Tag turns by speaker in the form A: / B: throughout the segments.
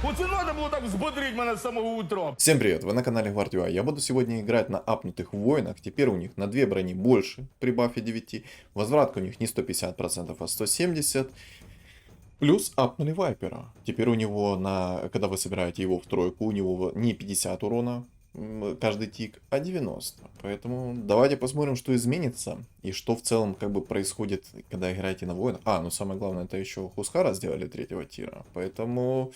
A: Оце надо було так взбодрить мене з самого утра.
B: Всем привет, вы на канале Гвардиуа. Я буду сегодня играть на апнутых воинах. Теперь у них на 2 брони больше при бафе 9. Возвратка у них не 150%, а 170%. Плюс апнули Вайпера. Теперь у него, когда вы собираете его в тройку, у него не 50 урона каждый тик, а 90. Поэтому давайте посмотрим, что изменится. И что в целом как бы происходит, когда играете на воинах. Ну самое главное, это еще Хускара сделали 3-го тира. Поэтому...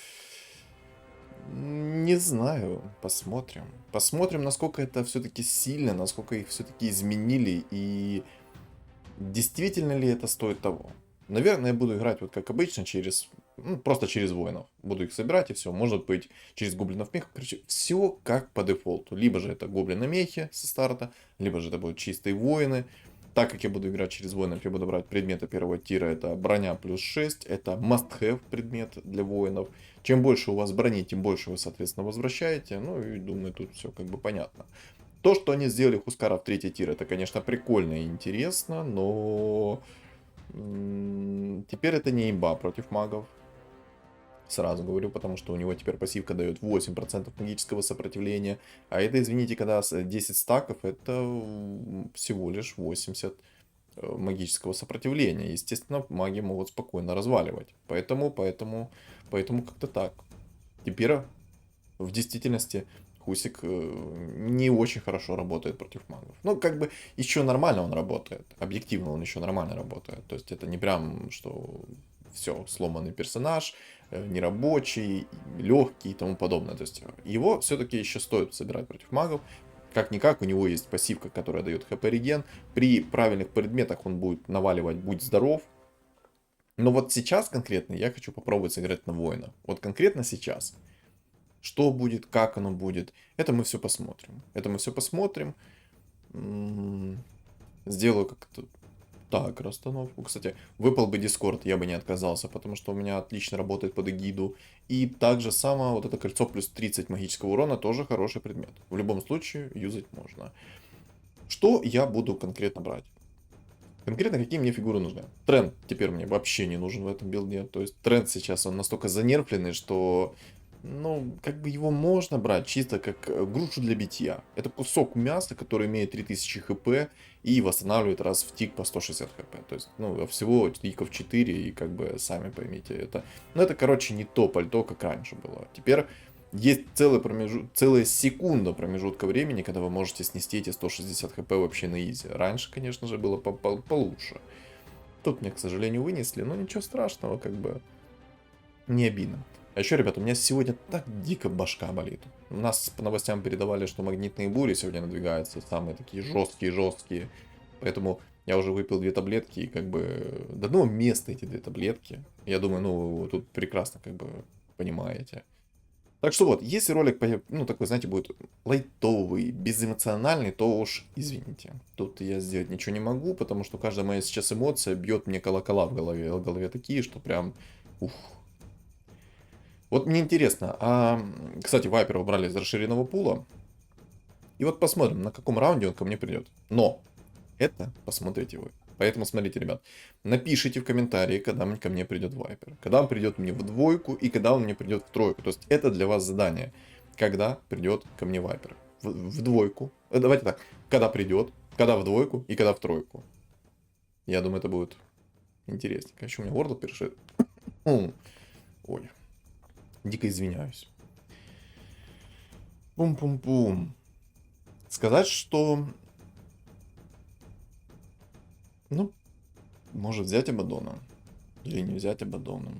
B: Не знаю, посмотрим. Посмотрим, насколько это все-таки сильно, насколько их все-таки изменили и действительно ли это стоит того. Наверное, я буду играть вот как обычно, просто через воинов. Буду их собирать и все. Может быть, через гоблинов мех. Короче, все как по дефолту. Либо же это гоблины мехи со старта, либо же это будут чистые воины. Так как я буду играть через воинов, я буду брать предметы первого тира. Это броня плюс 6. Это must-have предмет для воинов. Чем больше у вас брони, тем больше вы, соответственно, возвращаете. Ну и думаю, тут все как бы понятно. То, что они сделали Хускара в 3-й тир, это, конечно, прикольно и интересно, но... Теперь это не имба против магов. Сразу говорю, потому что у него теперь пассивка дает 8% магического сопротивления. А это, извините, когда 10 стаков, это всего лишь 80 магического сопротивления. Естественно, маги могут спокойно разваливать. Поэтому как-то так. Теперь в действительности Хусик не очень хорошо работает против магов. Ну, как бы еще нормально он работает. Объективно он еще нормально работает. То есть это не прям, что все, сломанный персонаж, нерабочий, легкий и тому подобное. То есть его все-таки еще стоит собирать против магов. Как-никак, у него есть пассивка, которая дает хп реген. При правильных предметах он будет наваливать «Будь здоров». Но вот сейчас конкретно я хочу попробовать сыграть на воина. Вот конкретно сейчас. Что будет, как оно будет, это мы все посмотрим. Сделаю как-то так расстановку. Кстати, выпал бы Дискорд, я бы не отказался, потому что у меня отлично работает под эгиду. И также само вот это кольцо плюс 30 магического урона тоже хороший предмет. В любом случае юзать можно. Что я буду конкретно брать? Конкретно какие мне фигуры нужны? Тренд теперь мне вообще не нужен в этом билде. То есть тренд сейчас он настолько занервленный, что... Ну, как бы его можно брать чисто как грушу для битья. Это кусок мяса, который имеет 3000 хп и восстанавливает раз в тик по 160 хп. То есть, ну, всего тиков 4 и как бы сами поймите это. Но это, короче, не то пальто, как раньше было. Теперь есть целая секунда промежутка времени, когда вы можете снести эти 160 хп вообще на изи. Раньше, конечно же, было получше. Тут мне, к сожалению, вынесли, но ничего страшного, как бы не обидно. А еще, ребята, у меня сегодня так дико башка болит. У нас по новостям передавали, что магнитные бури сегодня надвигаются, самые такие жесткие. Поэтому я уже выпил 2 таблетки и как бы до одного места эти 2 таблетки. Я думаю, ну, тут прекрасно как бы понимаете. Так что вот, если ролик, ну, такой, знаете, будет лайтовый, безэмоциональный, то уж извините. Тут я сделать ничего не могу, потому что каждая моя сейчас эмоция бьет мне колокола в голове такие, что прям, ух. Вот мне интересно, кстати, Вайпера убрали из расширенного пула. И вот посмотрим, на каком раунде он ко мне придет. Но это посмотрите вы. Поэтому смотрите, ребят, напишите в комментарии, когда ко мне придет Вайпер. Когда он придет мне в двойку и когда он мне придет в тройку. То есть это для вас задание. Когда придет ко мне Вайпер. В двойку. Давайте так. Когда придет, когда в двойку и когда в тройку. Я думаю, это будет интересненько. Еще у меня горло перешит. Ой. Дико извиняюсь. Пум-пум-пум. Сказать, что... Ну, может взять Абаддона. Или не взять Абаддона.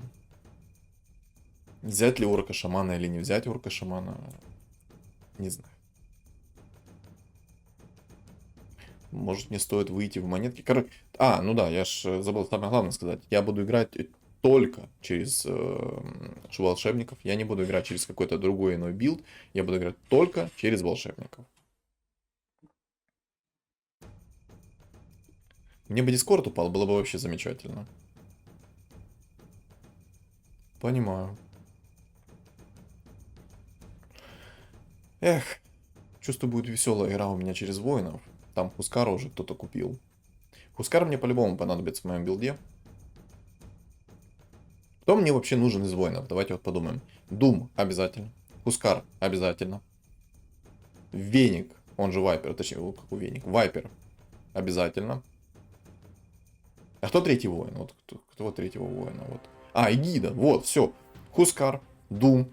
B: Взять ли орка-шамана или не взять орка-шамана. Не знаю. Может, мне стоит выйти в монетки. Короче... ну да, я ж забыл самое главное сказать. Я буду играть только через волшебников. Я не буду играть через какой-то другой иной билд. Я буду играть только через волшебников. Мне бы Дискорд упал, было бы вообще замечательно. Понимаю. Эх, чувствую, будет веселая игра у меня через воинов. Там Хускара уже кто-то купил. Хускар мне по-любому понадобится в моем билде. Кто мне вообще нужен из воинов? Давайте вот подумаем. Дум обязательно. Хускар обязательно. Веник, он же Вайпер, точнее, какой Веник? Вайпер обязательно. А кто третий воин? Вот кто третьего воина? Вот. А, Эгида, вот, все. Хускар, Дум,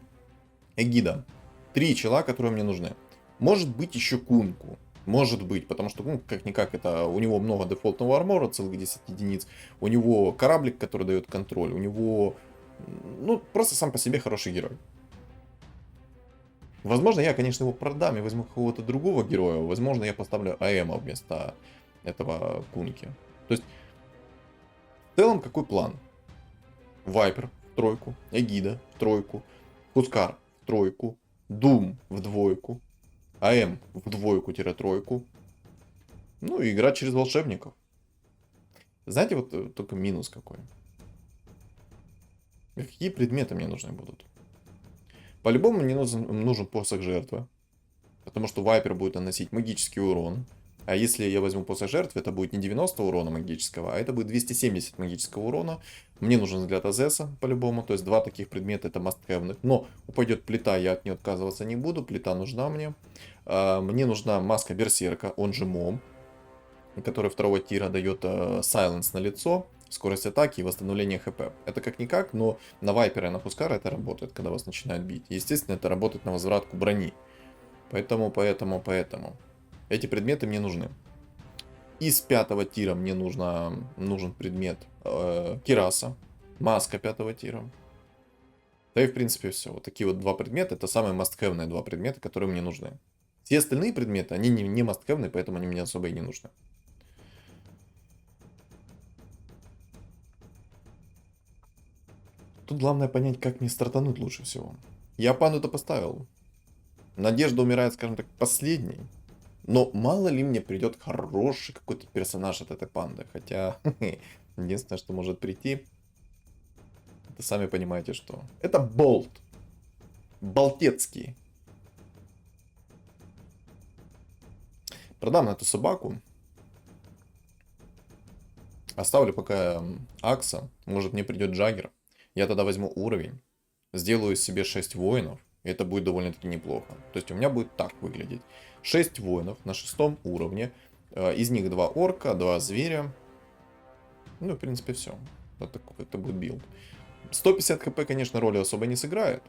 B: Эгида. 3 чела, которые мне нужны. Может быть еще Кунку. Может быть, потому что, ну, как-никак, это у него много дефолтного армора, целых 10 единиц. У него кораблик, который дает контроль. У него, ну, просто сам по себе хороший герой. Возможно, я, конечно, его продам и возьму какого-то другого героя. Возможно, я поставлю АЭМа вместо этого Кунки. То есть, в целом, какой план? Вайпер в тройку, Эгида в тройку, Хускар в тройку, Дум в двойку, АМ в двойку-тройку. Ну и играть через волшебников. Знаете, вот только минус какой. Какие предметы мне нужны будут? По-любому мне нужен посох жертвы. Потому что Вайпер будет наносить магический урон. А если я возьму посох жертвы, это будет не 90 урона магического, а это будет 270 магического урона. Мне нужен взгляд Азеса по-любому. То есть 2 таких предмета это must-have. Но упадет плита, я от нее отказываться не буду. Плита нужна мне. Мне нужна маска Берсерка, он же Мом, который 2-го тира дает сайленс на лицо, скорость атаки и восстановление хп. Это как-никак, но на Вайпера и на Хускара это работает, когда вас начинают бить. Естественно, это работает на возвратку брони. Поэтому. Эти предметы мне нужны. Из 5-го тира мне нужен предмет Кираса. Маска 5-го тира. Да и в принципе все. Вот такие вот 2 предмета. Это самые must-have 2 предмета, которые мне нужны. Все остальные предметы, они не must-have, поэтому они мне особо и не нужны. Тут главное понять, как мне стартануть лучше всего. Я панду-то поставил. Надежда умирает, скажем так, последней. Но мало ли мне придет хороший какой-то персонаж от этой панды. Хотя, единственное, что может прийти, это сами понимаете, что. Это Болт. Болтецкий. Продам эту собаку. Оставлю пока Акса. Может мне придет Джаггер. Я тогда возьму уровень. Сделаю себе 6 воинов. И это будет довольно-таки неплохо. То есть у меня будет так выглядеть. 6 воинов на 6 уровне. Из них 2 орка, 2 зверя. Ну, в принципе, все. Это будет билд. 150 хп, конечно, роли особо не сыграет.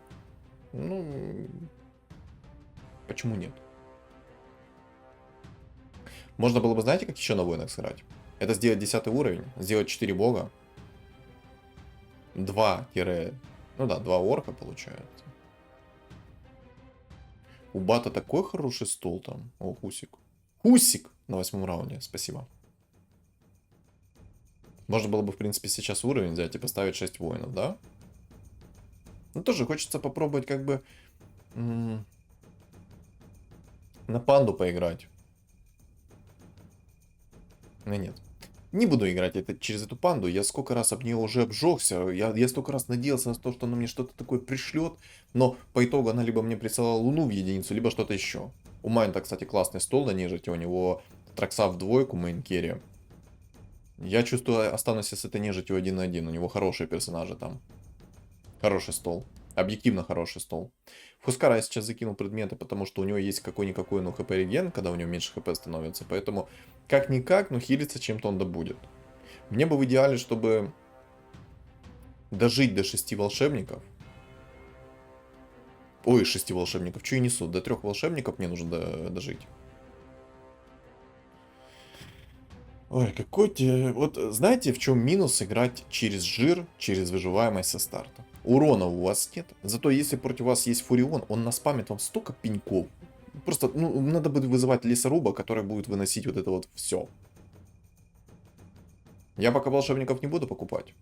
B: Ну, почему нет? Можно было бы, знаете, как еще на воинах сыграть? Это сделать 10 уровень, сделать 4 бога. 2 орка получается. У Бата такой хороший стол там. О, Хусик. Хусик на 8 раунде, спасибо. Можно было бы, в принципе, сейчас уровень взять и поставить 6 воинов, да? Ну, тоже хочется попробовать как бы на панду поиграть. Но нет. Не буду играть через эту панду. Я сколько раз об нее уже обжегся. Я столько раз надеялся на то, что она мне что-то такое пришлет. Но по итогу она либо мне присылала луну в единицу, либо что-то еще. У Майнта, кстати, классный стол на нежити. У него Тракса в двойку, мейнкерри. Я чувствую, останусь с этой нежитью 1 на 1. У него хорошие персонажи там. Хороший стол. Объективно хороший стол. В Хускара я сейчас закинул предметы, потому что у него есть какой-никакой, ну, хп реген, когда у него меньше хп становится. Поэтому, как-никак, но хилиться чем-то он да будет. Мне бы в идеале, чтобы дожить до 6 волшебников. Ой, 6 волшебников. Что я несу? До 3 волшебников мне нужно дожить. Ой, какой-то... Вот знаете, в чем минус играть через жир, через выживаемость со старта? Урона у вас нет. Зато если против вас есть Фурион, он наспамит вам столько пеньков. Просто, ну, надо будет вызывать лесоруба, который будет выносить вот это вот все. Я пока волшебников не буду покупать.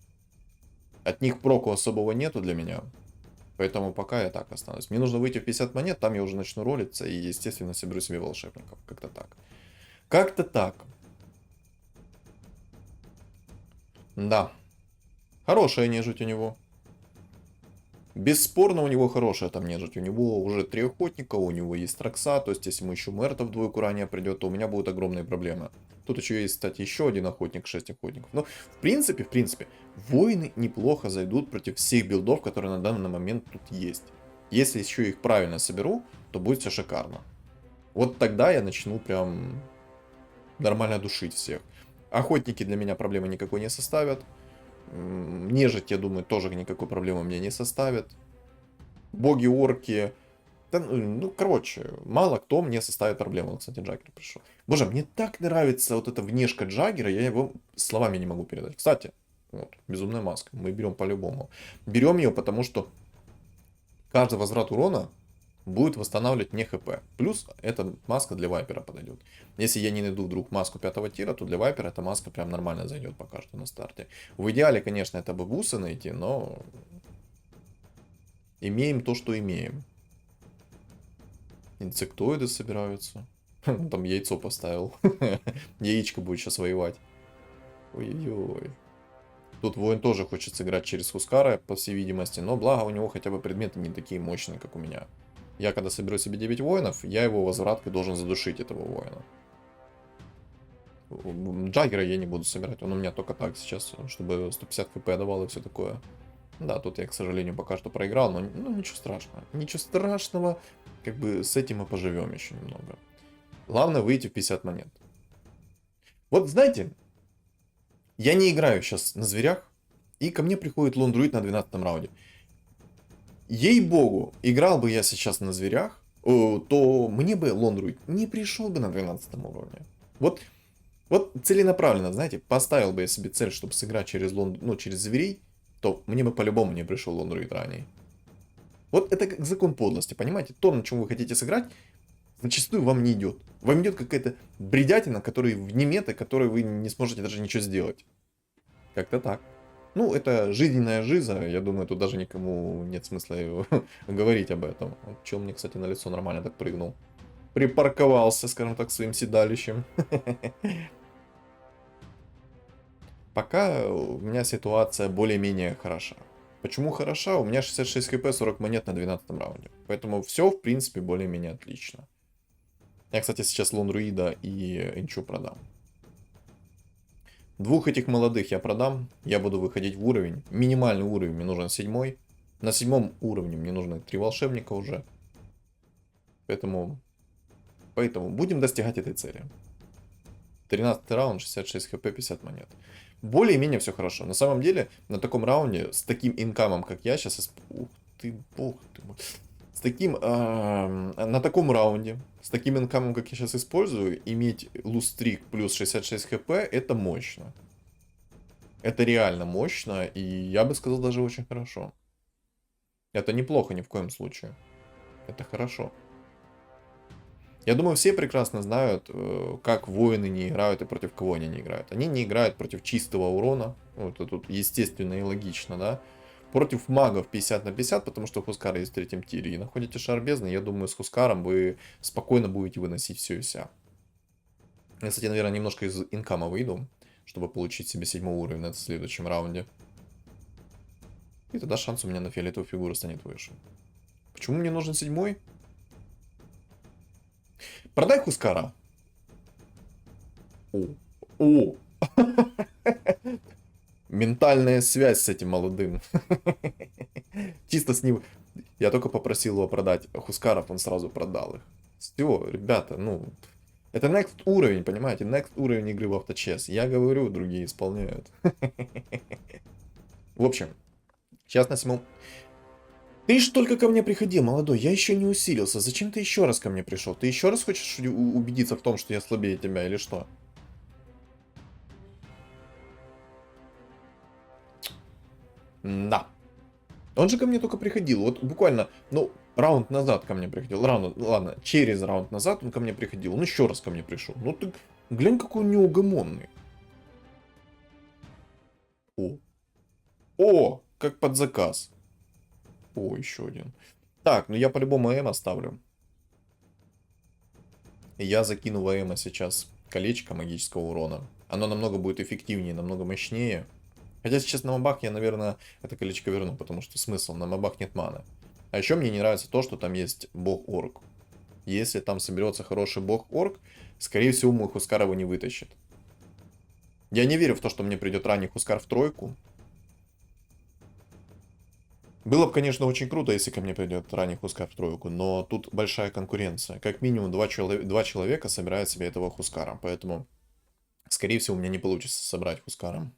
B: От них проку особого нету для меня. Поэтому пока я так останусь. Мне нужно выйти в 50 монет, там я уже начну ролиться и, естественно, соберу себе волшебников. Как-то так. Как-то так. Да. Хорошая нежить у него. Бесспорно, у него хорошая там нежить. У него уже 3 охотника, у него есть Тракса. То есть, если ему еще Мерта в двойку ранее придет, то у меня будут огромные проблемы. Тут еще есть, кстати, еще один охотник, 6 охотников. Но, в принципе, воины неплохо зайдут против всех билдов, которые на данный момент тут есть. Если еще их правильно соберу, то будет все шикарно. Вот тогда я начну прям нормально душить всех. Охотники для меня проблемы никакой не составят. Нежить, я думаю, тоже никакой проблемы мне не составит. Боги-орки. Да, ну, короче, мало кто мне составит проблему. Вот, кстати, Джаггер пришел. Боже, мне так нравится вот эта внешка Джаггера, я его словами не могу передать. Кстати, вот, безумная маска. Мы берем по-любому. Берем ее, потому что каждый возврат урона будет восстанавливать мне хп. Плюс эта маска для вайпера подойдет. Если я не найду вдруг маску 5 тира, то для вайпера эта маска прям нормально зайдет пока что на старте. В идеале, конечно, это бы бусы найти, но имеем то, что имеем. Инсектоиды собираются. Там яйцо поставил. Яичко будет сейчас воевать. Ой-ой-ой. Тут воин тоже хочет сыграть через Хускара, по всей видимости, но благо у него хотя бы предметы не такие мощные, как у меня. Я когда соберу себе 9 воинов, я его возвраткой должен задушить, этого воина. Джаггера я не буду собирать, он у меня только так сейчас, чтобы 150 хп давал и все такое. Да, тут я, к сожалению, пока что проиграл, но ну, ничего страшного. Ничего страшного, как бы с этим мы поживем еще немного. Главное выйти в 50 монет. Вот знаете, я не играю сейчас на зверях, и ко мне приходит лондруид на 12 раунде. Ей-богу, играл бы я сейчас на зверях, то мне бы лондруид не пришел бы на 12 уровне. Вот целенаправленно, знаете, поставил бы я себе цель, чтобы сыграть через через зверей, то мне бы по-любому не пришел лондруид ранее. Вот это как закон подлости, понимаете? То, на чем вы хотите сыграть, зачастую вам не идет. Вам идет какая-то бредятина, которая вне меты, которой вы не сможете даже ничего сделать. Как-то так. Ну, это жизненная жиза, я думаю, тут даже никому нет смысла говорить об этом. Вот чел мне, кстати, на лицо нормально так прыгнул. Припарковался, скажем так, своим седалищем. Пока у меня ситуация более-менее хороша. Почему хороша? У меня 66 хп, 40 монет на 12 раунде. Поэтому все, в принципе, более-менее отлично. Я, кстати, сейчас Лондруида и Энчу продам. Двух этих молодых я продам. Я буду выходить в уровень. Минимальный уровень мне нужен 7. На 7 уровне мне нужны 3 волшебника уже. Поэтому будем достигать этой цели. 13 раунд, 66 хп, 50 монет. Более-менее все хорошо. На самом деле, на таком раунде, с таким инкамом, как я сейчас... Ух ты, бог ты мой. С таким... на таком раунде, с таким инкамом, как я сейчас использую, иметь лустрик плюс 66 хп, это мощно. Это реально мощно, и я бы сказал, даже очень хорошо. Это неплохо ни в коем случае. Это хорошо. Я думаю, все прекрасно знают, как воины не играют и против кого они не играют. Они не играют против чистого урона. Вот это тут естественно и логично, да. Против магов 50 на 50, потому что Хускар есть в 3 тире. И находите шар бездны, я думаю, с Хускаром вы спокойно будете выносить все и вся. Я, кстати, наверное, немножко из инкама выйду, чтобы получить себе 7 уровень на следующем раунде. И тогда шанс у меня на фиолетовую фигуру станет выше. Почему мне нужен 7? Продай Хускара. О. Ментальная связь с этим молодым. Чисто с ним. Я только попросил его продать Хускаров, он сразу продал их. Все, ребята, ну... Это next уровень, понимаете? Next уровень игры в авточес. Я говорю, другие исполняют. В общем, сейчас на 7... Ты ж только ко мне приходил, молодой, я еще не усилился. Зачем ты еще раз ко мне пришел? Ты еще раз хочешь убедиться в том, что я слабее тебя или что? Да. Он же ко мне только приходил. Вот буквально, ну, раунд назад ко мне приходил. Ладно, через раунд назад он ко мне приходил. Он еще раз ко мне пришел. Ну ты глянь, какой он неугомонный. О, как под заказ. О, еще один. Так, ну я по-любому АМ оставлю. Я закину в АМ сейчас колечко магического урона. Оно намного будет эффективнее, намного мощнее. Хотя сейчас на мобах я, наверное, это колечко верну, потому что смысл, на мобах нет маны. А еще мне не нравится то, что там есть бог-орк. Если там соберется хороший бог-орк, скорее всего, мой Хускар его не вытащит. Я не верю в то, что мне придет ранний Хускар в тройку. Было бы, конечно, очень круто, если ко мне придет ранний Хускар в тройку, но тут большая конкуренция. Как минимум два человека собирают себе этого Хускара, поэтому, скорее всего, у меня не получится собрать Хускара.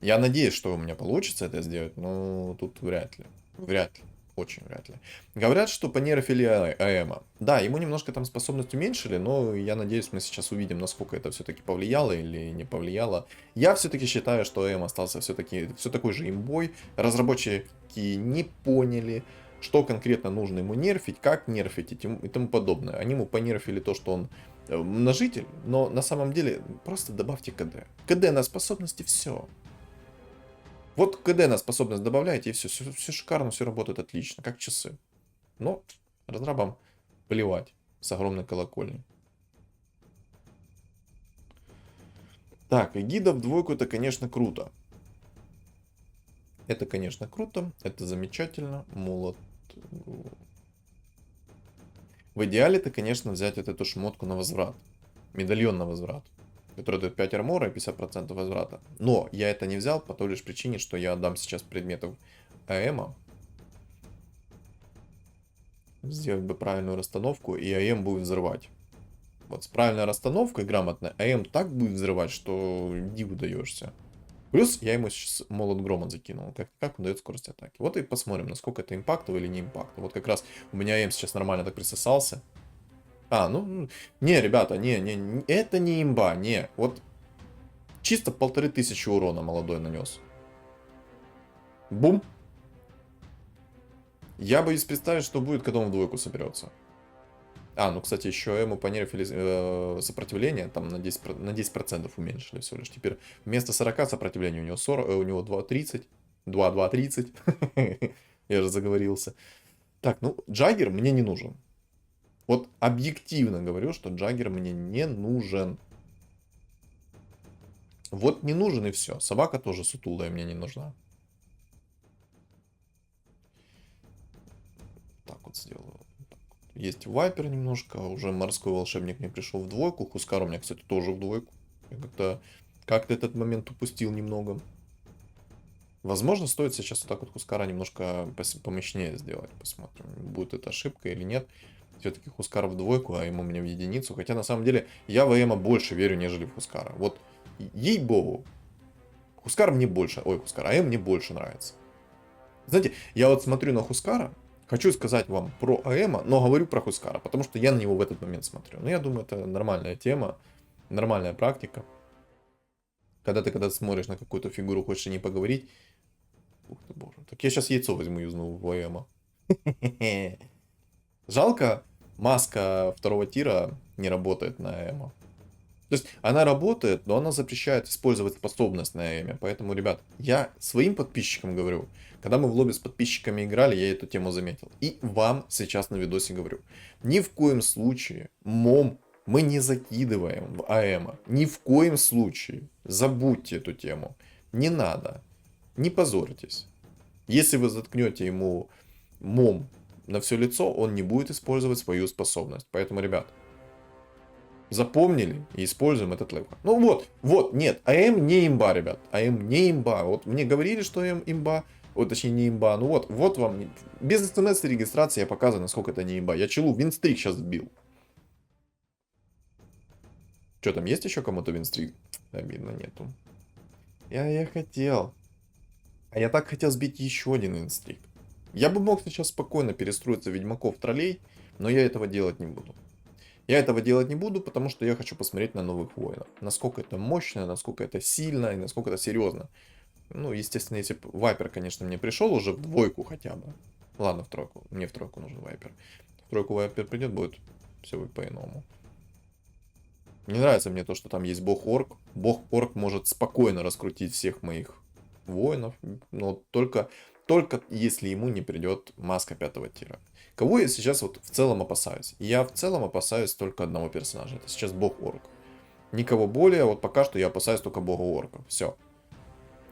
B: Я надеюсь, что у меня получится это сделать, но тут вряд ли. Вряд ли. Очень вряд ли. Говорят, что понерфили АЭМа. Да, ему немножко там способность уменьшили, но я надеюсь, мы сейчас увидим, насколько это все-таки повлияло или не повлияло. Я все-таки считаю, что АЭМ остался все-таки все такой же имбой. Разработчики не поняли, что конкретно нужно ему нерфить, как нерфить и тому подобное. Они ему понерфили то, что он множитель, но на самом деле просто добавьте КД. КД на способности, все. Вот КД на способность добавляете, и все шикарно, все работает отлично, как часы. Но разрабам плевать с огромной колокольни. Так, и гида в двойку это, конечно, круто. Это, конечно, круто, это замечательно. Молот. В идеале это, конечно, взять эту шмотку на возврат. Медальон на возврат. Который дает 5 армора и 50% возврата. Но я это не взял по той лишь причине, что я отдам сейчас предметов АЭМа. Сделать бы правильную расстановку, и АЭМ будет взрывать. Вот с правильной расстановкой, грамотной, АЭМ так будет взрывать, что диву даешься. Плюс я ему сейчас молот грома закинул. Как он дает скорость атаки. Вот и посмотрим, насколько это импактово или не импактово. Вот как раз у меня АЭМ сейчас нормально так присосался. Ну, не, ребята, не, это не имба, не. Вот чисто 1500 урона молодой нанес. Бум. Я боюсь представить, что будет, когда он в двойку соберется. Ну, кстати, еще ему понерфили сопротивление, там на 10% уменьшили всего лишь. Теперь вместо 40 сопротивления у него 40, у него 2.30. 2.30. Я же заговорился. Так, ну, Джаггер мне не нужен. Вот объективно говорю, что Джаггер мне не нужен. Вот не нужен и все. Собака тоже сутулая мне не нужна. Так вот сделаю. Есть вайпер немножко. Уже морской волшебник мне пришел в двойку. Хускар у меня, кстати, тоже в двойку. Я как-то этот момент упустил немного. Возможно, стоит сейчас вот так вот Хускара немножко помощнее сделать. Посмотрим, будет это ошибка или нет. Все-таки Хускар в двойку, а ему мне в единицу. Хотя на самом деле я в АЭМа больше верю, нежели в Хускара. Вот ей-богу. Хускар мне больше. Ой, Хускар, АЭМ мне больше нравится. Знаете, я вот смотрю на Хускара. Хочу сказать вам про АЭМа, но говорю про Хускара, потому что я на него в этот момент смотрю. Но я думаю, это нормальная тема, нормальная практика. Когда смотришь на какую-то фигуру, хочешь о ней поговорить. Ух ты боже. Так я сейчас яйцо возьму и юзну в АЭМа. Жалко, маска второго тира не работает на АЭМа. То есть она работает, но она запрещает использовать способность на АЭМе. Поэтому, ребят, я своим подписчикам говорю, когда мы в лобби с подписчиками играли, я эту тему заметил. И вам сейчас на видосе говорю. Ни в коем случае мом мы не закидываем в АЭМа. Ни в коем случае. Забудьте эту тему. Не надо. Не позорьтесь. Если вы заткнете ему мом на все лицо, он не будет использовать свою способность. Поэтому, ребят, запомнили и используем этот лайфхак. Ну вот, нет, АМ не имба, ребят. АМ не имба. Вот мне говорили, что АМ имба. Вот, точнее, не имба. Ну вот вам. Без смс и регистрации я показываю, насколько это не имба. Я челу винстрик сейчас сбил. Что там, есть еще кому-то винстрик? Обидно, нету. Я хотел. А я так хотел сбить еще один винстрик. Я бы мог сейчас спокойно перестроиться в Ведьмаков троллей, но я этого делать не буду. Я этого делать не буду, потому что я хочу посмотреть на новых воинов. Насколько это мощно, насколько это сильно и насколько это серьезно. Ну, естественно, если бы Вайпер, конечно, мне пришел уже в двойку хотя бы. Ладно, в тройку. Мне в тройку нужен Вайпер. В тройку Вайпер придет, будет все будет по-иному. Не нравится мне то, что там есть бог-орк. Бог-орк может спокойно раскрутить всех моих воинов. Но только если ему не придет маска 5-го тира. Кого я сейчас вот в целом опасаюсь? Я в целом опасаюсь только одного персонажа. Это сейчас бог-орк. Никого более. Вот пока что я опасаюсь только бога-орков. Все.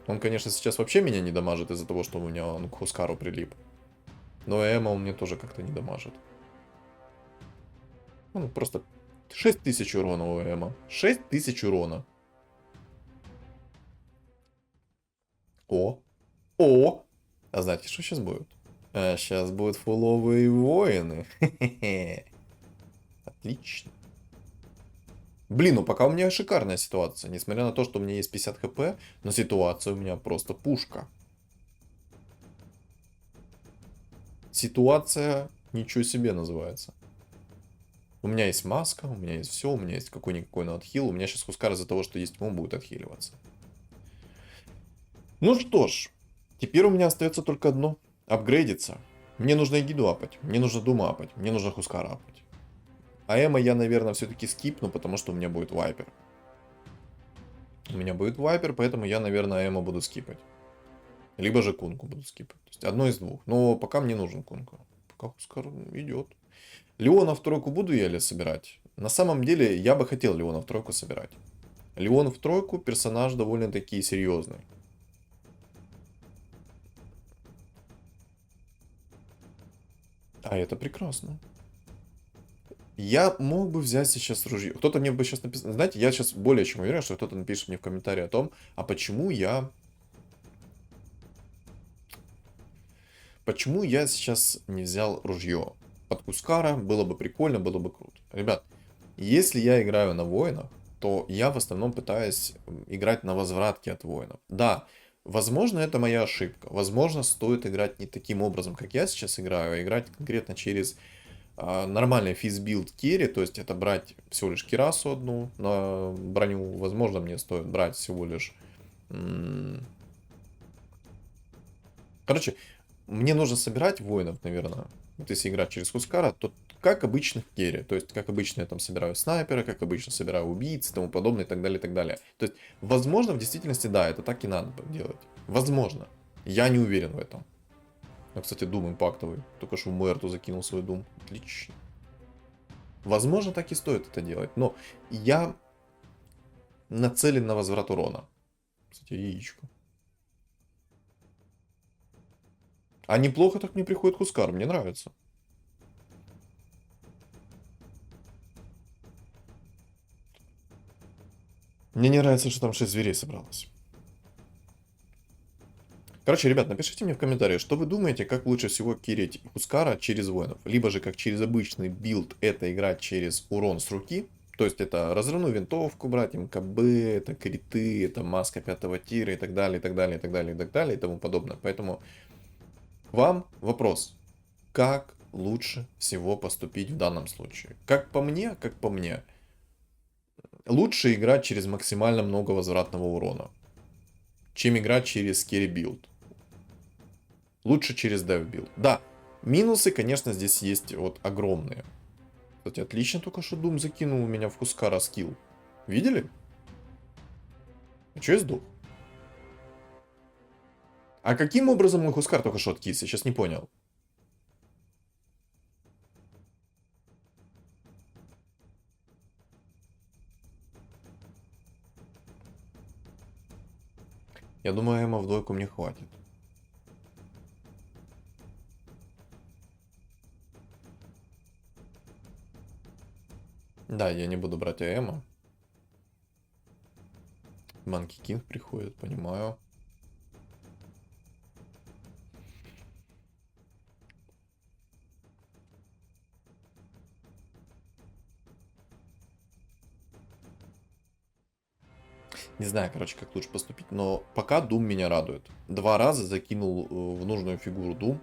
B: Он, конечно, сейчас вообще меня не дамажит из-за того, что у меня он к Хускару прилип. Но Эма он мне тоже как-то не дамажит. Ну, просто 6000 урона у Эма. 6000 урона. О. О. А знаете, что сейчас будет? А сейчас будут фуловые воины. Хе-хе-хе. Отлично. Блин, ну пока у меня шикарная ситуация. Несмотря на то, что у меня есть 50 хп, но ситуация у меня просто пушка. Ситуация ничего себе называется. У меня есть маска, у меня есть все, у меня есть какой-никакой на отхил. У меня сейчас Хускар из-за того, что есть ему, будет отхиливаться. Ну что ж, теперь у меня остается только одно. Апгрейдиться. Мне нужно Эгиду апать, мне нужно Дума апать, мне нужно Хускара апать. А Эма я, наверное, все-таки скипну, потому что у меня будет Вайпер. У меня будет Вайпер, поэтому я, наверное, Эма буду скипать. Либо же Кунку буду скипать. То есть одно из двух. Но пока мне нужен Кунку. Пока Хускар идет. Леона в тройку буду я ли собирать? На самом деле, я бы хотел Леона в тройку собирать. Леон в тройку персонаж довольно-таки серьезный. А это прекрасно. Я мог бы взять сейчас ружье. Кто-то мне бы сейчас написал. Знаете, я сейчас более чем уверен, что кто-то напишет мне в комментарии о том, а почему я... Почему я сейчас не взял ружье? Под Кускара было бы прикольно, было бы круто. Ребят, если я играю на воинах, то я в основном пытаюсь играть на возвратке от воинов. Да, возможно, это моя ошибка. Возможно, стоит играть не таким образом, как я сейчас играю, а играть конкретно через нормальный физбилд керри, то есть это брать всего лишь кирасу одну на броню. Возможно, мне стоит брать всего лишь... Короче, мне нужно собирать воинов, наверное. Вот если играть через Хускара, то как обычных керри. То есть, как обычно я там собираю снайпера, как обычно собираю убийц и тому подобное, и так далее, и так далее. То есть, возможно, в действительности, да, это так и надо делать. Возможно. Я не уверен в этом. А, кстати, Дум импактовый. Только что в Муэрту закинул свой Дум. Отлично. Возможно, так и стоит это делать. Но я нацелен на возврат урона. Кстати, яичко. А неплохо так мне приходит Хускар. Мне нравится. Мне не нравится, что там 6 зверей собралось. Короче, ребят, напишите мне в комментариях, что вы думаете, как лучше всего кирить Хускара через воинов. Либо же, как через обычный билд, это играть через урон с руки. То есть, это разрывную винтовку брать, МКБ, это криты, это маска 5-го тира и так далее, и так далее, и так далее, и так далее, и тому подобное. Поэтому к вам вопрос. Как лучше всего поступить в данном случае? Как по мне, лучше играть через максимально много возвратного урона, чем играть через керри билд. Лучше через dev build. Да, минусы, конечно, здесь есть вот огромные. Кстати, отлично только что Doom закинул у меня в Хускара скилл. Видели? А чё я сдох? А каким образом мой Хускар только что откис? Я сейчас не понял. Я думаю, Эма в двойку мне хватит. Да, я не буду брать АЭМа. Манки Кинг приходит, понимаю. Не знаю, короче, как лучше поступить, но пока Doom меня радует. 2 раза закинул в нужную фигуру Doom,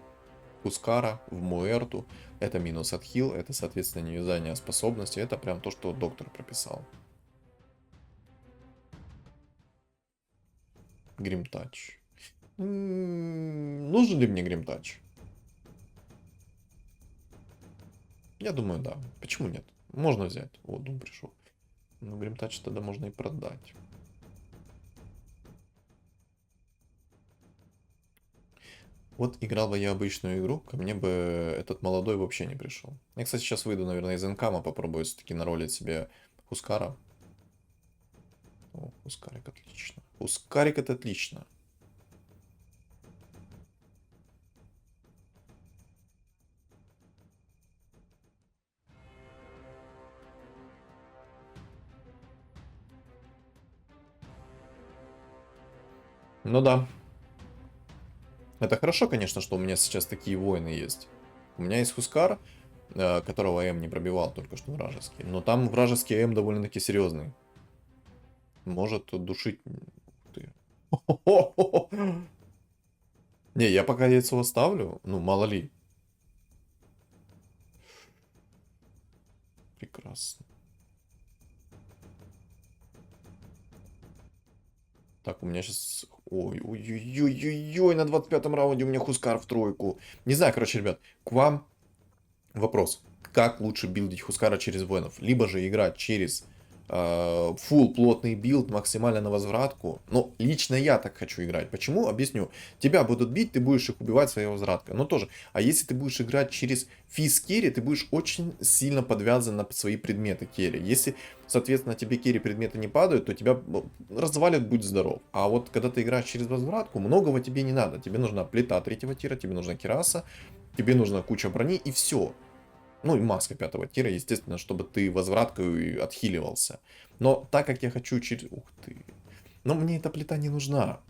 B: Хускара, в Муэрту. Это минус от хил, это, соответственно, не юзание способности. Это прям то, что доктор прописал. Гримтач. Нужен ли мне гримтач? Я думаю, да. Почему нет? Можно взять. Вот, Doom пришел. Но гримтач тогда можно и продать. Вот играл бы я обычную игру, ко мне бы этот молодой вообще не пришел. Я, кстати, сейчас выйду, наверное, из инкама, попробую все-таки наролить себе Хускара. О, Хускарик отлично. Хускарик это отлично. Ну да. Это хорошо, конечно, что у меня сейчас такие воины есть. У меня есть Хускар, которого М не пробивал только что вражеский. Но там вражеский М довольно-таки серьезный. Может душить... Ух ты. Не, я пока яйцо оставлю. Ну, мало ли. Прекрасно. Так, у меня сейчас... Ой-ой-ой-ой-ой, на 25-м раунде у меня Хускар в тройку. Не знаю, короче, ребят, к вам вопрос. Как лучше билдить Хускара через воинов? Либо же играть через full плотный билд максимально на возвратку. Но лично я так хочу играть. Почему? Объясню. Тебя будут бить, ты будешь их убивать своей возвраткой. Но тоже. А если ты будешь играть через физ керри, ты будешь очень сильно подвязан на свои предметы керри. Если, соответственно, тебе керри предметы не падают, то тебя развалят, будь здоров. А вот когда ты играешь через возвратку, многого тебе не надо. Тебе нужна плита 3-го тира, тебе нужна кираса, тебе нужна куча брони и все. Ну и маска 5-го тира, естественно, чтобы ты возвраткой отхиливался. Но так как я хочу через... Ух ты. Но мне эта плита не нужна.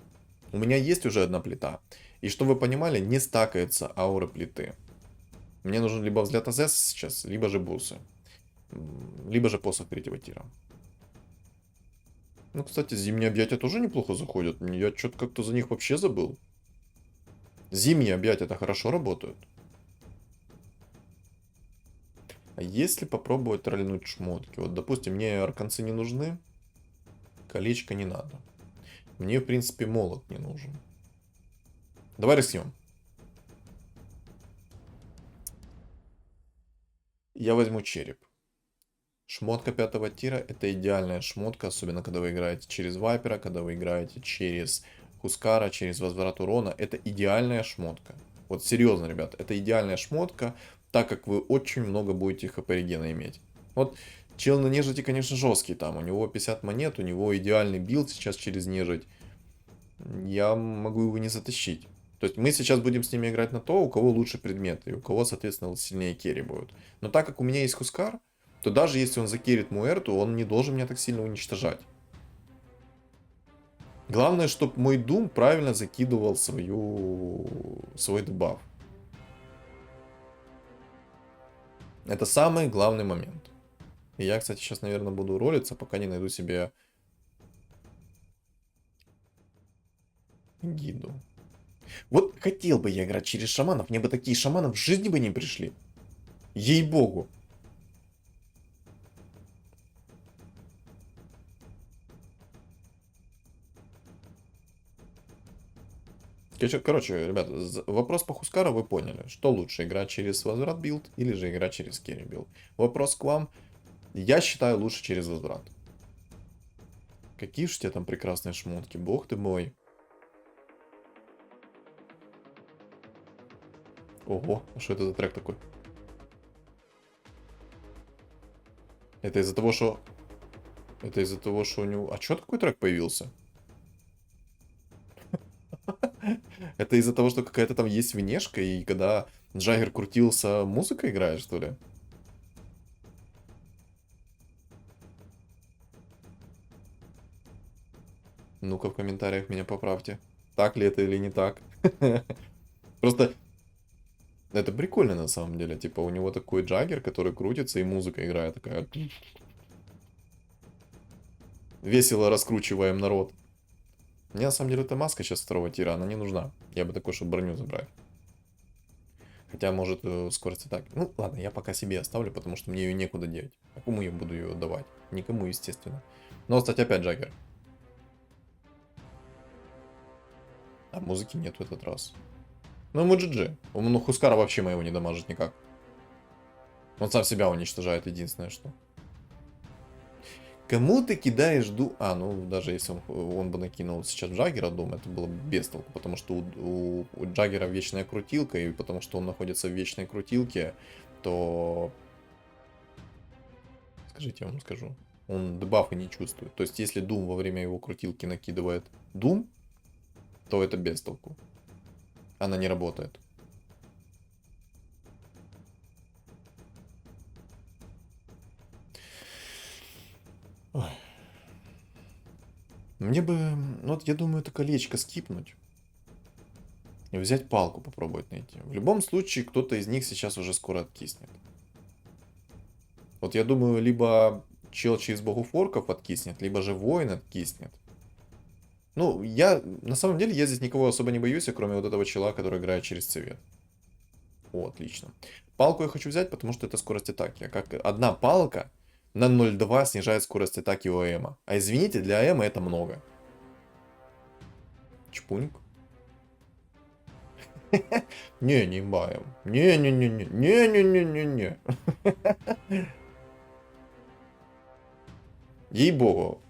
B: У меня есть уже одна плита. И чтобы вы понимали, не стакаются ауры плиты. Мне нужен либо взгляд АЗС сейчас, либо же бусы. Либо же посох 3-го тира. Ну, кстати, зимние объятия тоже неплохо заходят. Я что-то как-то за них вообще забыл. Зимние объятия-то хорошо работают. А если попробовать троллинуть шмотки? Вот, допустим, мне арканцы не нужны, колечко не надо. Мне, в принципе, молот не нужен. Давай рискнем. Я возьму череп. Шмотка 5-го тира это идеальная шмотка, особенно когда вы играете через вайпера, когда вы играете через Хускара, через возврат урона. Это идеальная шмотка. Вот серьезно, ребят, это идеальная шмотка, так как вы очень много будете хп регена иметь. Вот чел на нежити, конечно, жесткий там. У него 50 монет, у него идеальный билд сейчас через нежить. Я могу его не затащить. То есть мы сейчас будем с ними играть на то, у кого лучше предметы, и у кого, соответственно, сильнее керри будет. Но так как у меня есть Хускар, то даже если он закерит Муэрту, он не должен меня так сильно уничтожать. Главное, чтобы мой Дум правильно закидывал свой дебаф. Это самый главный момент. И я, кстати, сейчас, наверное, буду ролиться, пока не найду себе гиду. Вот хотел бы я играть через шаманов, мне бы такие шаманы в жизни бы не пришли. Ей-богу. Короче, ребята, вопрос по Хускару вы поняли. Что лучше, играть через возврат билд или же играть через керри билд? Вопрос к вам. Я считаю лучше через возврат. Какие же у тебя там прекрасные шмотки, бог ты мой. Ого, а что это за трек такой? Это из-за того, что... Это из-за того, что у него... А что такой трек появился? Это из-за того, что какая-то там есть винешка, и когда Джаггер крутился, музыка играет, что ли? Ну-ка в комментариях меня поправьте. Так ли это или не так? Просто это прикольно на самом деле. Типа у него такой Джаггер, который крутится, и музыка играет такая. Весело раскручиваем народ. Мне на самом деле эта маска сейчас 2-го тира, она не нужна. Я бы такой, чтобы броню забрать. Хотя, может, скорость атаки. Ну, ладно, я пока себе оставлю, потому что мне ее некуда деть. А кому я буду ее давать? Никому, естественно. Но, кстати, опять Джаггер. А музыки нет в этот раз. Ну, ему GG. Ну, Хускара вообще моего не дамажит никак. Он сам себя уничтожает, единственное что. Кому ты кидаешь А, ну, даже если он бы накинул сейчас Джаггера дом, это было бы без толку, потому что у Джаггера вечная крутилка, и потому что он находится в вечной крутилке, то... Скажите, я вам скажу. Он дебафы не чувствует. То есть, если Дум во время его крутилки накидывает Дум, то это без толку. Она не работает. Мне бы, ну вот я думаю, это колечко скипнуть. И взять палку попробовать найти. В любом случае, кто-то из них сейчас уже скоро откиснет. Вот я думаю, либо чел через богов орков откиснет, либо же воин откиснет. Ну, я, на самом деле, я здесь никого особо не боюсь, кроме вот этого чела, который играет через цвет. О, отлично. Палку я хочу взять, потому что это скорость атаки. Как одна палка на 0,2 снижает скорость атаки у АМа. А извините, для АМа это много. Чпуньк. Не, не баем. Не-не-не-не. Не-не-не-не-не. Ей-богу.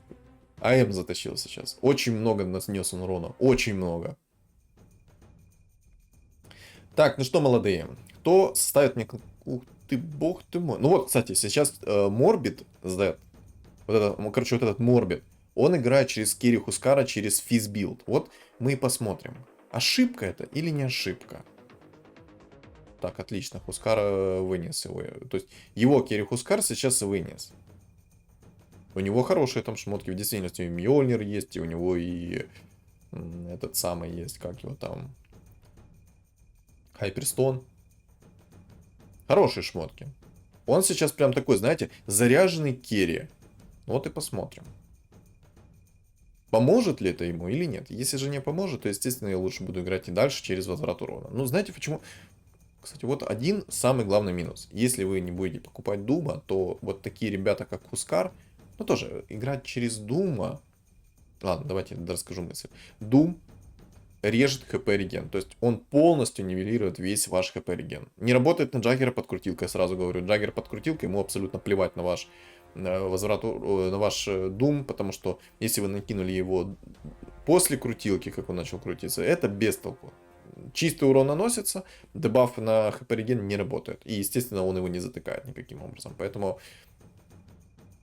B: АМ затащил сейчас. Очень много нанес он урона. Очень много. Так, ну что, молодые. Кто ставит мне... Ух ты, бог ты мой. Ну вот, кстати, сейчас Морбит Z. Вот это, короче, вот этот Морбит. Он играет через Кири Хускара, через физбилд. Вот мы и посмотрим. Ошибка это или не ошибка? Так, отлично. Хускара вынес его. То есть его Кири Хускар сейчас вынес. У него хорошие там шмотки. В действительности и Мьёльнир есть, и у него и этот самый есть, как его там... Хайперстон. Хорошие шмотки. Он сейчас прям такой, знаете, заряженный керри. Вот и посмотрим. Поможет ли это ему или нет? Если же не поможет, то, естественно, я лучше буду играть и дальше через возврат урона. Ну, знаете почему? Кстати, вот один самый главный минус. Если вы не будете покупать Дума, то вот такие ребята, как Хускар, ну, тоже играть через Дума... Ладно, давайте я расскажу мысль. Дум режет хп реген. То есть он полностью нивелирует весь ваш хп реген. Не работает на Джаггера подкрутилка, я сразу говорю. Джаггер подкрутилка, ему абсолютно плевать на ваш возврат, на ваш Дум, потому что если вы накинули его после крутилки, как он начал крутиться, это без толку. Чистый урон наносится, дебаф на хп реген не работает. И, естественно, он его не затыкает никаким образом. Поэтому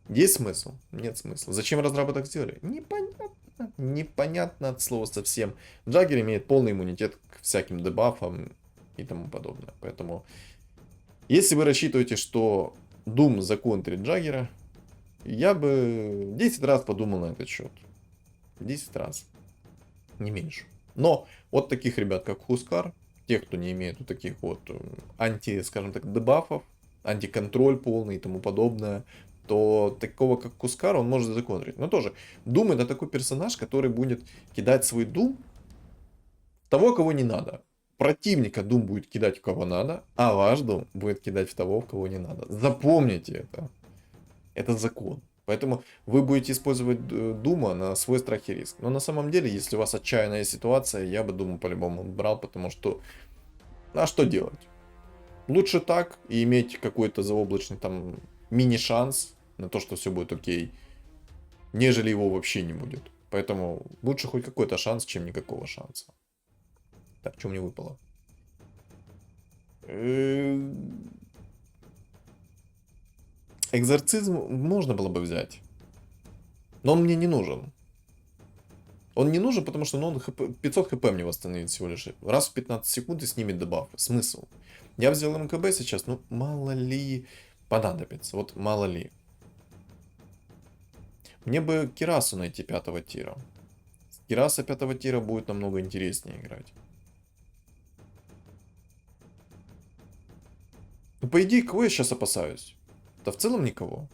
B: есть смысл? Нет смысла. Зачем разрабы так сделали? Непонятно. Непонятно от слова совсем. Джаггер имеет полный иммунитет к всяким дебафам и тому подобное. Поэтому, если вы рассчитываете, что Doom законтрит Джаггера, я бы 10 раз подумал на этот счет. 10 раз. Не меньше. Но вот таких ребят, как Хускар, тех, кто не имеет вот таких вот анти, скажем так, дебафов, антиконтроль полный и тому подобное, то такого, как Хускар, он может законтрить. Но тоже, Дум это такой персонаж, который будет кидать свой Дум в того, кого не надо. Противника Дум будет кидать в кого надо, а ваш Дум будет кидать в того, в кого не надо. Запомните это. Это закон. Поэтому вы будете использовать Дума на свой страх и риск. Но на самом деле, если у вас отчаянная ситуация, я бы Дума по-любому брал, потому что... А что делать? Лучше так и иметь какой-то заоблачный там мини-шанс на то, что все будет окей, нежели его вообще не будет. Поэтому лучше хоть какой-то шанс, чем никакого шанса. Так, что мне выпало? Экзорцизм можно было бы взять. Но он мне не нужен. Он не нужен, потому что ну, он 500 хп мне восстановит всего лишь. Раз в 15 секунд и снимет дебаф. Смысл? Я взял МКБ сейчас, ну мало ли понадобится. Вот мало ли. Мне бы Кирасу найти 5-го тира. Кираса 5-го тира будет намного интереснее играть. Ну, по идее, кого я сейчас опасаюсь? Да в целом никого.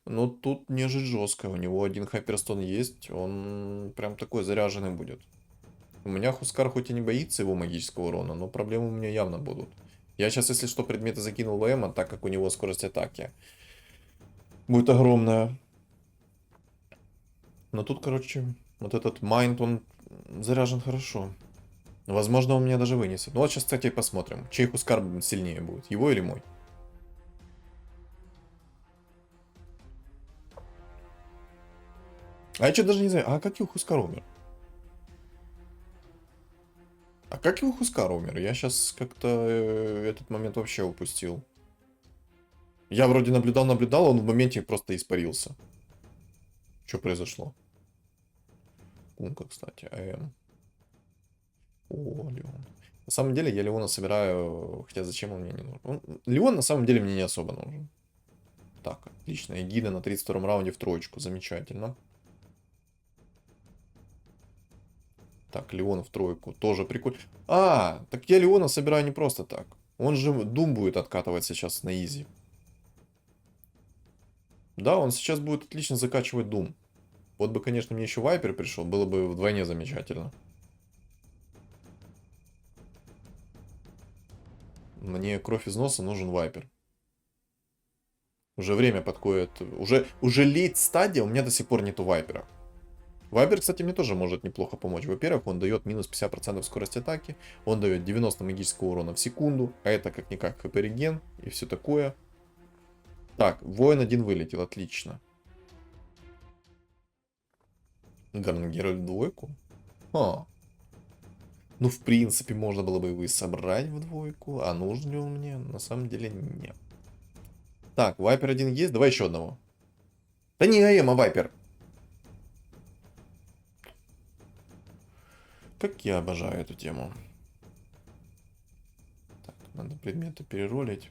B: Ну, тут нежить жестко. У него один Хайперстон есть. Он прям такой заряженный будет. У меня Хускар хоть и не боится его магического урона, но проблемы у меня явно будут. Я сейчас, если что, предметы закинул в Эма, так как у него скорость атаки будет огромная. Но тут, короче, вот этот Майнд, он заряжен хорошо. Возможно, он меня даже вынесет. Ну вот сейчас, кстати, посмотрим, чей Хускар сильнее будет, его или мой. А я что даже не знаю, а как его Хускар умер? А как его Хускар умер? Я сейчас как-то этот момент вообще упустил. Я вроде наблюдал, он в моменте просто испарился. Что произошло? Кунка, кстати, АМ. О, Леон. На самом деле я Леона собираю, хотя зачем он мне не нужен? Леон на самом деле мне не особо нужен. Так, отлично. Эгида на 32-м раунде в троечку. Замечательно. Так, Леон в тройку. Тоже прикольно. А, так я Леона собираю не просто так. Он же Дум будет откатывать сейчас на изи. Да, он сейчас будет отлично закачивать Дум. Вот бы, конечно, мне еще Вайпер пришел, было бы вдвойне замечательно. Мне кровь из носа нужен Вайпер. Уже время подходит. Уже лейт стадия, у меня до сих пор нету Вайпера. Вайпер, кстати, мне тоже может неплохо помочь. Во-первых, он дает минус 50% скорости атаки, он дает 90 магического урона в секунду, а это как-никак хп реген и все такое. Так, воин один вылетел, отлично. Гарнгеральт в двойку? А. Ну, в принципе, можно было бы его и собрать в двойку, а нужен ли он мне? На самом деле, нет. Так, Вайпер один есть, давай еще одного. Да не Аэма, Вайпер. Как я обожаю эту тему. Так, надо предметы переролить.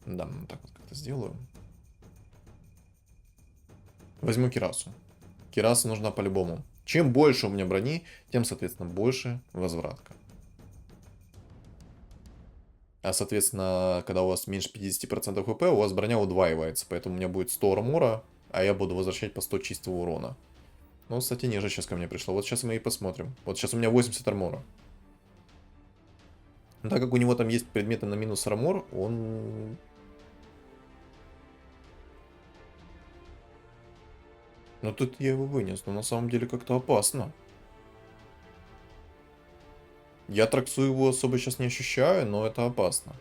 B: Да, ну так вот как-то сделаю. Возьму Кирасу. Кираса нужна по-любому. Чем больше у меня брони, тем, соответственно, больше возвратка. А, соответственно, когда у вас меньше 50% хп, у вас броня удваивается. Поэтому у меня будет 100 армора, а я буду возвращать по 100 чистого урона. Ну, кстати, ниже сейчас ко мне пришло. Вот сейчас мы и посмотрим. Вот сейчас у меня 80 армора. Но так как у него там есть предметы на минус армор, он... Ну, тут я его вынес, но на самом деле как-то опасно. Я Траксу его особо сейчас не ощущаю, но это опасно.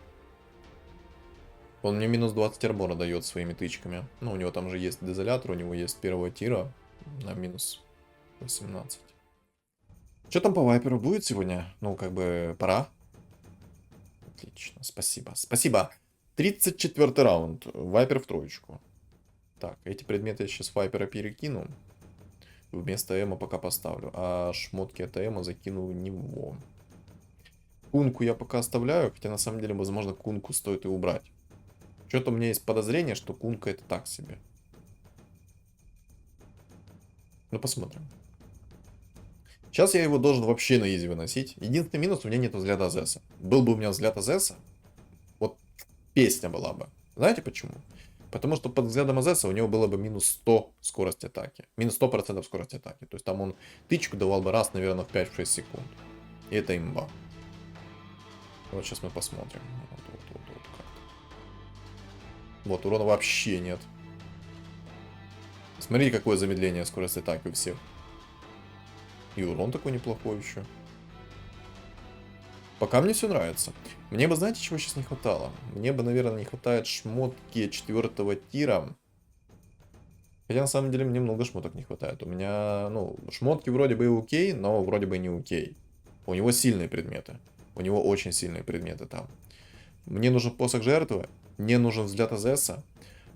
B: Он мне минус 20 армора дает своими тычками. Ну, у него там же есть дезолятор, у него есть первого тира на минус 18. Что там по Вайперу будет сегодня? Ну, как бы, пора. Отлично, спасибо. Спасибо. 34-й раунд. Вайпер в троечку. Так, эти предметы я сейчас Вайпера перекину. Вместо Эма пока поставлю. А шмотки от Эма закину в него. Кунку я пока оставляю, хотя на самом деле, возможно, кунку стоит и убрать. Что-то у меня есть подозрение, что кунка это так себе. Ну, посмотрим. Сейчас я его должен вообще на изи выносить. Единственный минус, у меня нет взгляда Зеса. Был бы у меня взгляд Зеса, вот песня была бы. Знаете почему? Потому что под взглядом Азеса у него было бы минус 100 скорость атаки. Минус 100% скорости атаки. То есть там он тычку давал бы раз, наверное, в 5-6 секунд. И это имба. Вот сейчас мы посмотрим. Вот, урона вообще нет. Смотри, какое замедление скорости атаки у всех. И урон такой неплохой еще. Пока мне все нравится. Мне бы, знаете, чего сейчас не хватало? Мне бы, наверное, не хватает шмотки 4-го тира. Хотя, на самом деле, мне много шмоток не хватает. У меня, ну, шмотки вроде бы и окей, но вроде бы и не окей. У него сильные предметы. У него очень сильные предметы там. Мне нужен посох жертвы, мне нужен взгляд Азеса,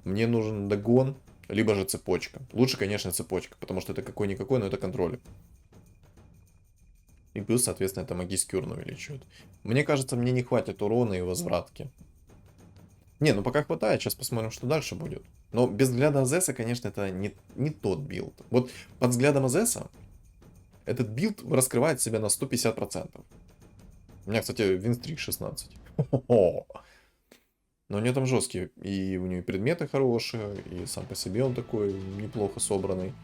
B: мне нужен догон, либо же цепочка. Лучше, конечно, цепочка, потому что это какой-никакой, но это контроль. И плюс, соответственно, это магический урон увеличивает. Мне кажется, мне не хватит урона и возвратки. Не, ну пока хватает, сейчас посмотрим, что дальше будет. Но без взгляда Азеса, конечно, это не тот билд. Вот под взглядом Азеса этот билд раскрывает себя на 150%. У меня, кстати, винстрик 16. Но у него там жесткие. И у него и предметы хорошие, и сам по себе он такой неплохо собранный.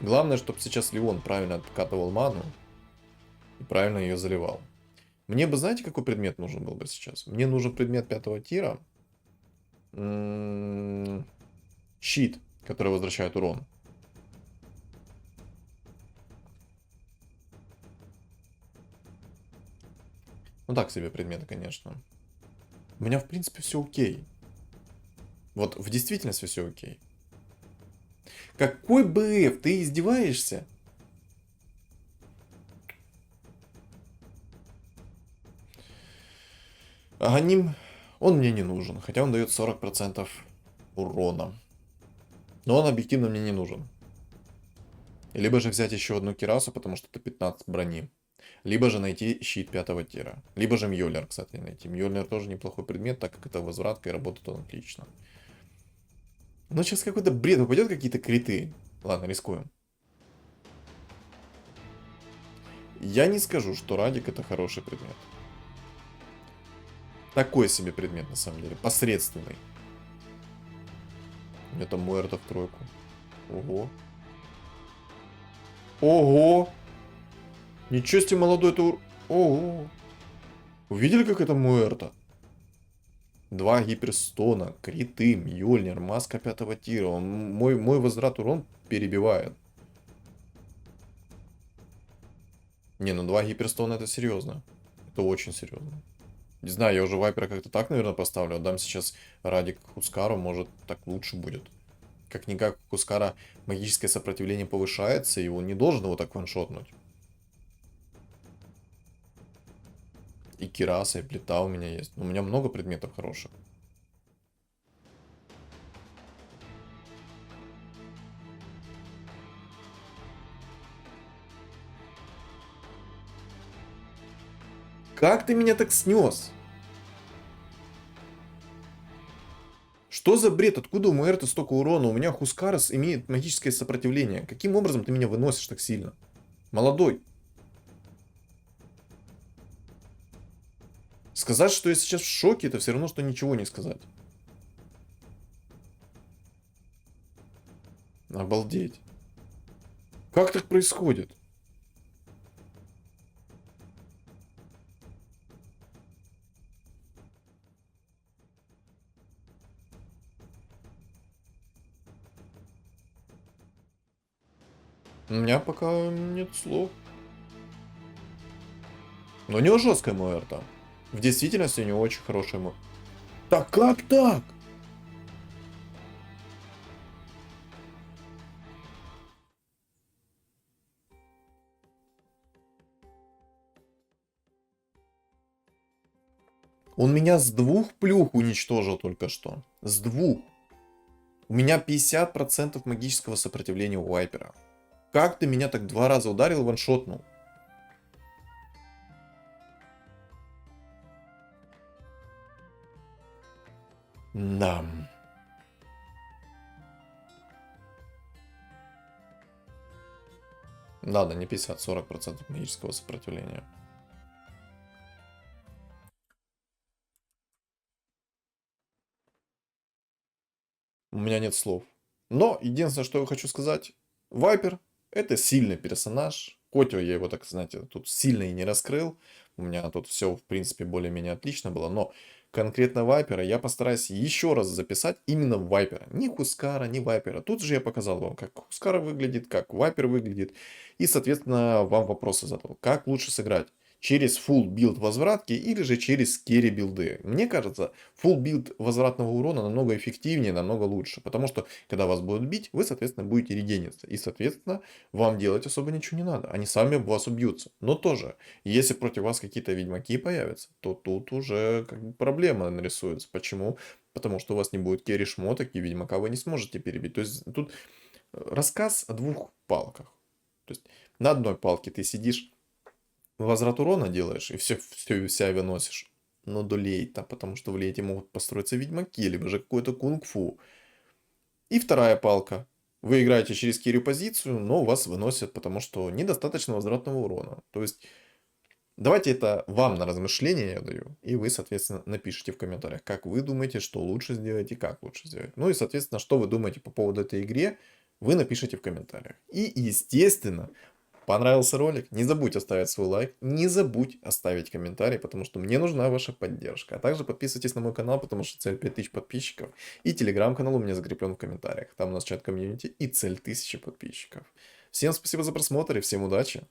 B: Главное, чтобы сейчас Леон правильно откатывал ману и правильно ее заливал. Мне бы, знаете, какой предмет нужен был бы сейчас? Мне нужен предмет 5-го тира. Щит, который возвращает урон. Ну так себе предметы, конечно. У меня, в принципе, все окей. Вот в действительности все окей. Какой БФ? Ты издеваешься? Аганим, он мне не нужен, хотя он дает 40% урона. Но он объективно мне не нужен. Либо же взять еще одну кирасу, потому что это 15 брони. Либо же найти щит 5-го тира. Либо же Мьёльнир, кстати, найти. Мьёльнир тоже неплохой предмет, так как это возвратка и работает он отлично. Но сейчас какой-то бред упадет, какие-то криты. Ладно, рискуем. Я не скажу, что Радик это хороший предмет. Такой себе предмет, на самом деле. Посредственный. У меня там Муэрто в тройку. Ого. Ого! Ничего себе, молодой тур. Ого! Увидели, как это Муэрто? 2 гиперстона, криты, Мьёльнир, маска 5-го тира. Он мой возврат урон перебивает. Не, ну 2 гиперстона это серьезно. Это очень серьезно. Не знаю, я уже Вайпера как-то так, наверное, поставлю. Отдам сейчас Радик Хускару, может так лучше будет. Как-никак у Хускара магическое сопротивление повышается, и он не должен его так ваншотнуть. И Кираса, и плита у меня есть. У меня много предметов хороших. Как ты меня так снес? Что за бред? Откуда у Муэрто столько урона? У меня Хускарас имеет магическое сопротивление. Каким образом ты меня выносишь так сильно? Молодой. Сказать, что я сейчас в шоке, это все равно, что ничего не сказать. Обалдеть. Как так происходит? У меня пока нет слов. Но у него жесткая Муэрто. В действительности у него очень хорошая Муэрто. Так как так? Он меня с 2 плюх уничтожил только что. С 2. У меня 50% магического сопротивления у Вайпера. Как ты меня так 2 раза ударил и ваншотнул? Да. Ладно, не 50, 40% магического сопротивления. У меня нет слов. Но единственное, что я хочу сказать. Вайпер это сильный персонаж. Котио я его, так знаете, тут сильно и не раскрыл. У меня тут все, в принципе, более-менее отлично было. Но конкретно Вайпера я постараюсь еще раз записать именно Вайпера. Ни Хускара, ни Вайпера. Тут же я показал вам, как Хускара выглядит, как Вайпер выглядит. И, соответственно, вам вопросы задал. Как лучше сыграть? Через full билд возвратки или же через керри билды. Мне кажется, full билд возвратного урона намного эффективнее, намного лучше. Потому что, когда вас будут бить, вы, соответственно, будете регениться. И, соответственно, вам делать особо ничего не надо. Они сами вас убьются. Но тоже, если против вас какие-то ведьмаки появятся, то тут уже как бы проблема нарисуется. Почему? Потому что у вас не будет керри шмоток, и ведьмака вы не сможете перебить. То есть тут рассказ о 2 палках. То есть на одной палке ты сидишь, возврат урона делаешь и вся выносишь. Но до лейта, потому что в лейте могут построиться ведьмаки, либо же какой-то кунг-фу. И вторая палка. Вы играете через керри позицию, но вас выносят, потому что недостаточно возвратного урона. То есть, давайте это вам на размышление я даю. И вы, соответственно, напишите в комментариях, как вы думаете, что лучше сделать и как лучше сделать. Ну и, соответственно, что вы думаете по поводу этой игры, вы напишите в комментариях. И, естественно, понравился ролик? Не забудь оставить свой лайк, не забудь оставить комментарий, потому что мне нужна ваша поддержка. А также подписывайтесь на мой канал, потому что цель 5000 подписчиков. И телеграм-канал у меня закреплен в комментариях. Там у нас чат комьюнити и цель 1000 подписчиков. Всем спасибо за просмотр и всем удачи!